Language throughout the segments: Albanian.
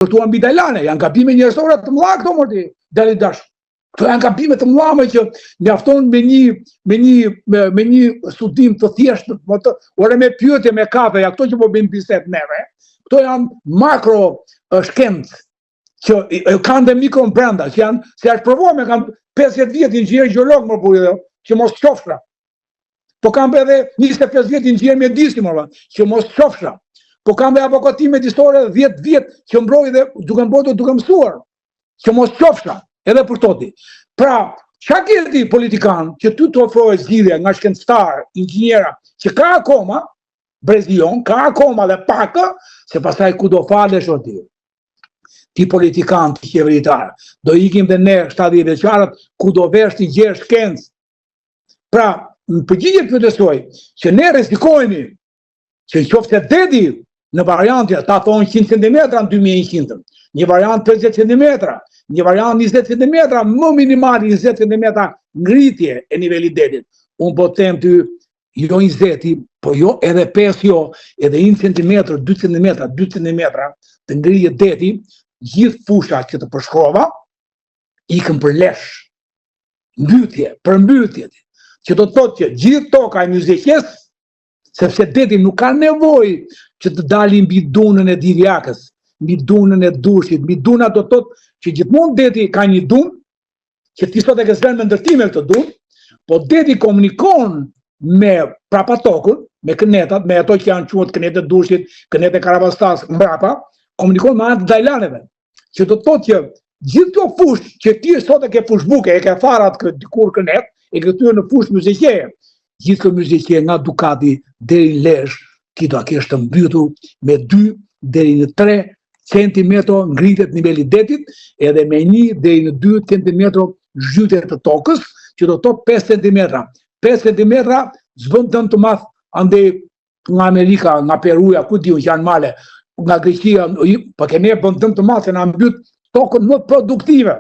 Këtu mbi Dajlane, janë gabime njerëzore të mëdha këto morti, dali dash. Këto janë gabime të mëdha që mjafton me një studim të thjeshtë, ore me pyetje me kafe, ja këto që po bëjmë bisedë neve. Këto janë makro shkencë që kanë dhe mikron brenda, që janë, se është provuar me kanë 50 vjet inxhinier gjeolog më bujë, që mos qofshra. Po kam edhe 25 vjet inxhinier mjedisi më që mos qofshra. Po kam dhe avokatime historie 10 vjet që mbroj dhe duke mbotur duke mësuar, që mos qofshra, edhe për toti. Pra, çka ke politikan që ty të ofrohet zgjidhje nga shkencëtar, inxhiniera, që ka akoma, Brezion, ka akoma dhe pakë, se pastaj ku do falesh o ti politikan, ti qeveritar, do ikim dhe ne 70 vjeçarët, ku do vesh ti gjesh shkencë. Pra, në përgjigje pyetësoj, që ne rrezikohemi që qoftë deti në variante, ta thonë 100 cm në 2100, një variant 50 cm, një variant 20 cm, më minimali 20 cm ngritje e nivelit detit. Unë po them ty, jo 20, po jo edhe 5 jo, edhe 1 cm, 2 cm, 2 cm të ngritje deti, gjithë fusha që të përshkrova, ikën për lesh, mbytje, përmbytje, që do të thotë që gjithë toka e muzikës, sepse deti nuk ka nevojë që të dalin mbi dunën e dirjakës, mbi dunën e dushit, mbi duna do të thotë që gjithmonë deti ka një dunë, që ti sot e ke zënë me ndërtime këtë dunë, po deti komunikon me prapatokën, me kënetat, me ato që janë quhet kënetet dushit, kënetet Karabastas, mbrapa, komunikon me anë të Dajlaneve, që do të thotë që gjithë këto fushë që ti sot e ke fushbuke, e ke farat dikur kënet, e ke thyer në fushë muzikeje, gjithë këtë muzikeje nga Ducati deri në Lesh, ti do a kesh të mbytur me 2 deri në 3 cm ngritet niveli detit, edhe me 1 deri në 2 cm zhytje të tokës, që do të thotë 5 cm. 5 cm zbën dëm të madh andej nga Amerika, nga Peruja, ku diun që janë male, nga Greqia, po kemi bën dëm të madh se na mbyt tokën më produktive,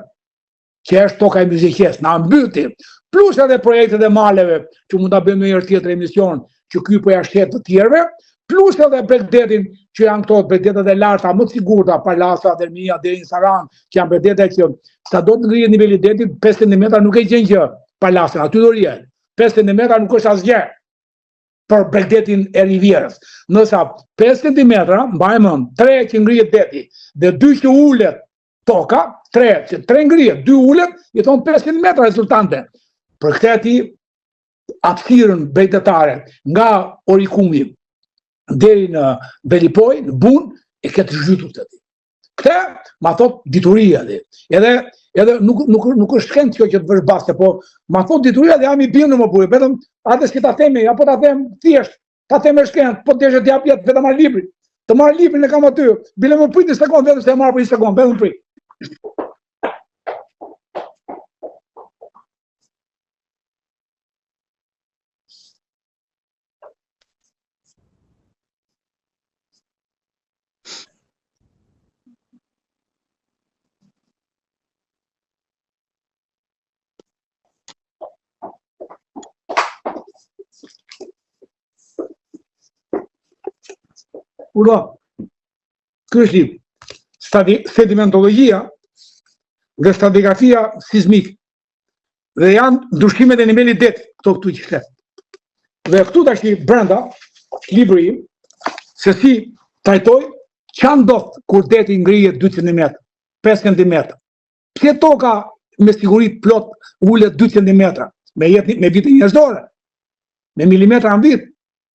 që është toka e muzikës, na mbyti. Plus edhe projektet e maleve, që mund ta bëjmë në një tjetër emision, që ky po ja shtet të tjerëve, plus edhe bregdetin që janë këto bregdetet e larta, më të sigurta, Palasa, Dermia, deri në Saran, që janë bregdete që sa do të ngrihet niveli i detit, 5 cm nuk e gjen gjë Palasën, aty do rihet. 5 cm nuk është asgjë për bregdetin e Rivierës. Nësa 5 cm, mbaj mend, 3 që ngrihet deti, dhe 2 që ulet toka, 3 ngrihet, 2 ulet, i thon 5 cm rezultante. Për këtë ti hapësirën bregdetare nga Orikumi deri në Belipoj, në Bun, e këtë zhytur të ti. Këtë, ma thot dituria dhe. Edhe nuk është shkencë kjo që të vësh baste, po ma thot dituria dhe jam i bindur më bujë, vetëm atë s'ki ta themi, apo ta them thjesht, ta them e shkencë, po t'eshe t'jap jetë vetëm marrë librin. Të marrë librin e kam aty, bile më prit një sekundë, vetëm se e marrë për një sekundë, vetëm prit. Ura, kështë sedimentologjia dhe stratigrafia sismik. Dhe janë ndryshimet e nivelit det, këtu që shtet. Dhe këtu tash brenda, libri im, se si trajtoj që ndodh kur deti ngrihet 2 cm, 5 cm. Pse toka me siguri plot ulet 2 cm, me vite njerëzore, me milimetra në vit,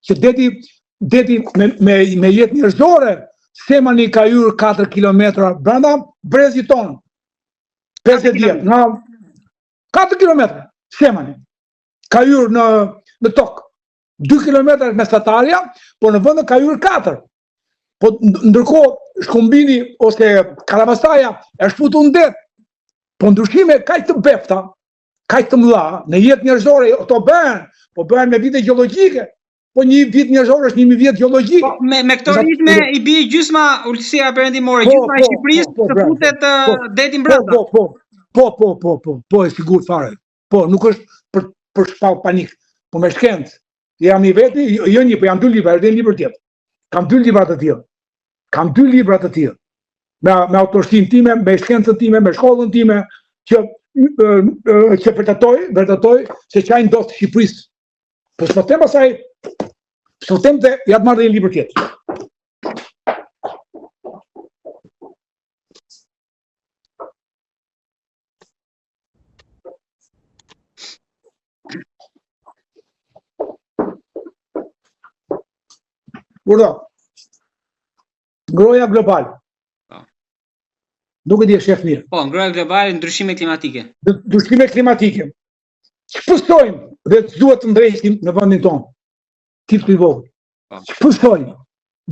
që deti me jetë njerëzore, semani ka hyrë 4 km brenda brezit tonë. 50 vjet, nga 4 km semani ka hyrë në tokë. 2 km mesatarja, po në vend ka hyrë 4. Po ndërkohë Shkumbini ose Karamastaja është futur në det. Po ndryshime kaq të befta, kaq të mëdha, në jetë njerëzore to bëhen me vite gjeologjike. Po një vit njerëzor është 1000 vjet gjeologjik. Me këto ritme i bie gjysma ulësia perëndimore, gjysma e Shqipërisë të futet detin brenda. Po, e sigurt fare. Po, nuk është për shpall panik, po me shkencë. Jam i veti, jo një, po jam 2 libra, edhe një libër tjetër. Kam 2 libra të tillë. me autorështinë time, me shkencën time, me shkollën time, që vërtetoj se çaj ndodh të Shqipërisë. Po s'po them pasaj, s'po them se ja të marrë dhe një libër tjetër. Burdo, ngroja globale. Nuk e di e shef mirë. Po, ngroja globale, ndryshime klimatike. Ndryshime klimatike. Ç'pësojmë dhe duhet të ndrejtim në vendin tonë. Tip të i vogël. Ç'pësojmë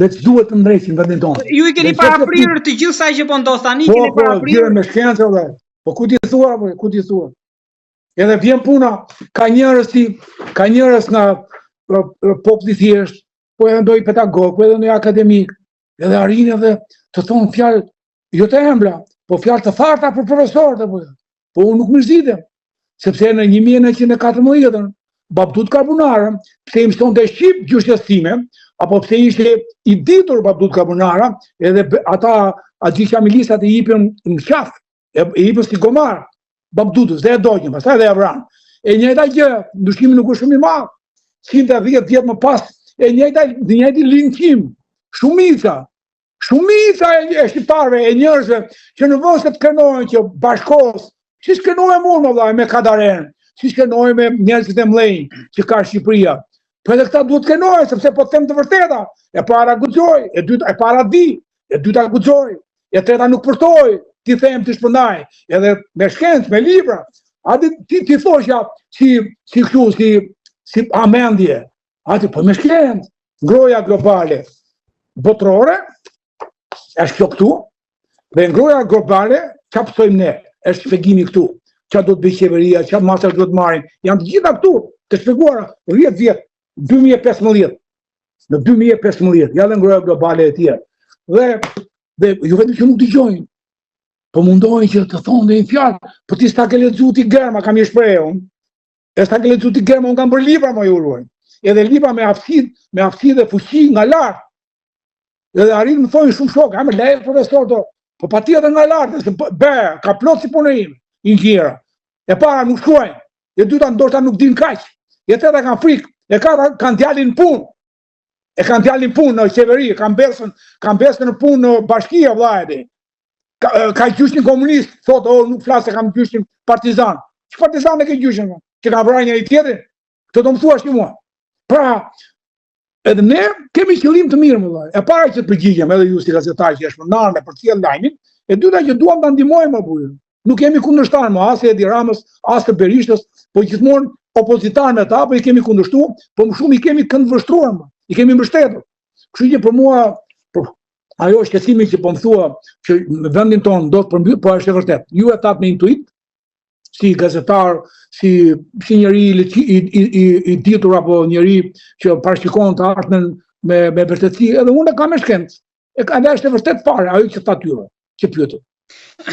dhe duhet të ndrejtim në vendin tonë. Ju i keni paraprirë të gjithë saj që po ndodh tani, keni paraprirë. Po, me shkencë edhe. Po ku ti thua, ku ti thua? Edhe vjen puna, ka njerëz nga populli thjesht, po edhe ndoj pedagog, po edhe ndoj akademik, edhe arrin edhe të thonë fjalë jo të embla, po fjalë të tharta për profesorët, po unë nuk më zgjidhem, sepse në 1914 Babdut Karbunara, pse i mësonte shqip gjyshtës time, apo pse ishte i ditur Babdut Karbunara, edhe ata gjitha milisat e jipën në qafë, e jipën si gomar, Babdutës, dhe e dojnë, pastaj dhe e vranë. E njëjta gjë, ndryshimi nuk është shumë i madh, 110 vjet më pas, e njëjti linçim, shumica e shqiptarëve, e njerëzve që në vend se të kërnohen që bashkos, si shkënohem unë vëllai me Kadaren, si shkënohem me njerëzit e mlejnë që ka Shqipëria. Po edhe këta duhet të kërnohen, sepse po them të vërteta. E para guxoj, e dyta e para di, e dyta guxoj, e treta nuk përtoj, ti them ti shpërndaj, edhe me shkencë, me libra. Atë ti thoshja si amendje. Atë po me shkencë, ngroja globale botërore është kjo këtu, dhe ngroja globale, çfarë pësojmë ne, është shpjegimi këtu, çfarë do të bëjë qeveria, çfarë masat do të marrin, janë të gjitha këtu, të shpjeguara 10 vjet, 2015. Në 2015, ja dhe ngroja globale e tjerë. Dhe ju vetëm që nuk dëgjojnë, po mundohen që të thonë dhe një fjalë, po ti s'ta ke lexuar ti Germa, kam një shprehje unë, e s'ta ke lexuar ti Germa, unë kam bërë libra më juruar. Edhe libra me aftësi dhe fuqi nga lart. Edhe arrin më thonë shumë shok, ha më leje profesor do, po patjetër nga lart, se ka plot si punë ime, inxhiniera. E para nuk shkruajnë, e dyta ndoshta nuk din kaq. E treta kanë frikë, e katërt kanë djalin punë. E kanë djalin punë në qeveri, kanë besën në punë në bashkia vllajti. Ka gjyshin komunist, thotë, nuk flas se kam gjyshin partizan. Ç'e partizan e ke gjyshin? Që kanë vrarë njëri tjetrin? Këtë do më thuash ti mua. Pra, edhe ne kemi qëllim të mirë, më vllai. E para që të përgjigjem, edhe ju si gazetar që është ndarë për të sjellë lajmin, e dyta që duam ta ndihmojmë apo. Nuk kemi kundërshtar më as Edi Ramës, as të Berishtës, po gjithmonë opozitar me ta, po i kemi kundërshtuar, po më shumë i kemi këndvështruar, i kemi mbështetur. Kështu që për mua ajo shqetësimi që po më thua që në vendin tonë do të përmbyll, po është e vërtet. Ju e thatë me intuit, si gazetar, si njeri i ditur apo njeri që parashikon të ardhmen me vërtetësi, edhe unë e kam me shkencë. Edhe është e vërtet fare, ajo që tha tyre, që pyetët.